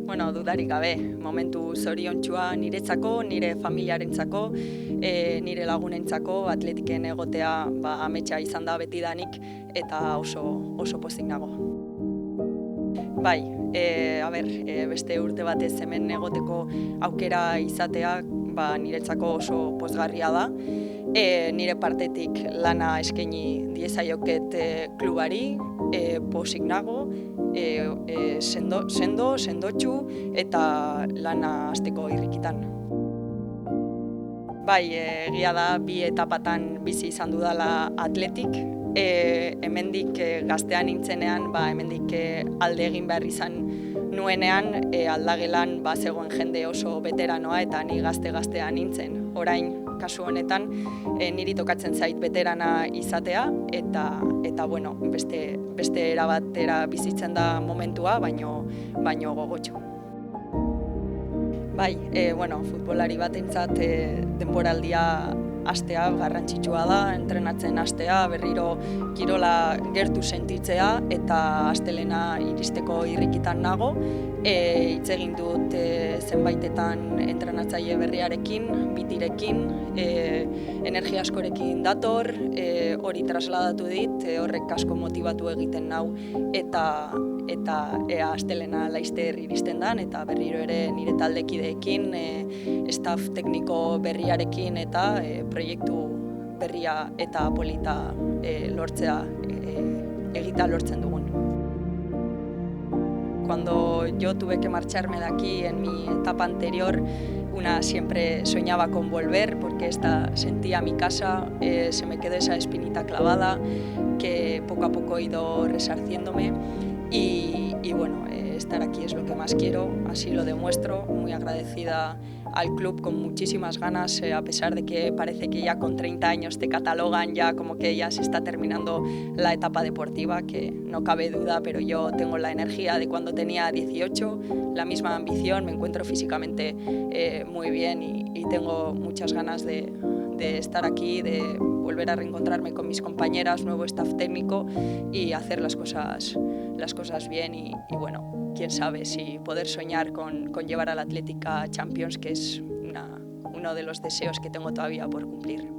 Bueno, dudarik gabe, momentu zoriontsua niretzako, nire familiarentzako, nire lagunentzako, atletiken egotea ametsa izan da betidanik eta oso pozik nago. Bai, beste urte batez hemen egoteko aukera izatea niretzako oso pozgarria da. Nire partetik lana eskaini diezaioket klubari, pozik nago, sendotsu eta lana hasteko irrikitan. Bai, egia da bi etapatan bizi izan dudala atletik. Hemendik gaztea nintzenean, hemendik alde egin behar izan nuenean, aldagelan zegoen jende oso veteranoa eta ni gaztea nintzen. Orain, kasu honetan, niri tokatzen zait veterana izatea eta bueno, beste erabatera bizitzen da momentua, baino gogotxo. Bai, futbolari batentzat denboraldia hastea garrantzitsua da, entrenatzen hastea, berriro kirola gertu sentitzea eta astelena iristeko irrikitan nago. Hitz egin dut zenbaitetan entrenatzaile berriarekin, bitirekin, energia askorekin dator, hori trasladatu dit, horrek asko motibatu egiten nau eta ea astelena laizter iristen dan eta berriro ere nire taldekideekin, staff tekniko berriarekin eta proiektu berria eta polita egitea lortzen dugun. Cuando yo tuve que marcharme de aquí en mi etapa anterior, una siempre soñaba con volver porque sentía mi casa, se me quedó esa espinita clavada que poco a poco he ido resarciéndome y bueno, estar aquí es lo que más quiero, así lo demuestro, muy agradecida al club con muchísimas ganas, a pesar de que parece que ya con 30 años te catalogan ya como que ya se está terminando la etapa deportiva, que no cabe duda, pero yo tengo la energía de cuando tenía 18, la misma ambición, me encuentro físicamente muy bien y tengo muchas ganas de estar aquí, de volver a reencontrarme con mis compañeras, nuevo staff técnico y hacer las cosas bien y bueno, quién sabe si poder soñar con llevar al Athletic a Champions, que es uno de los deseos que tengo todavía por cumplir.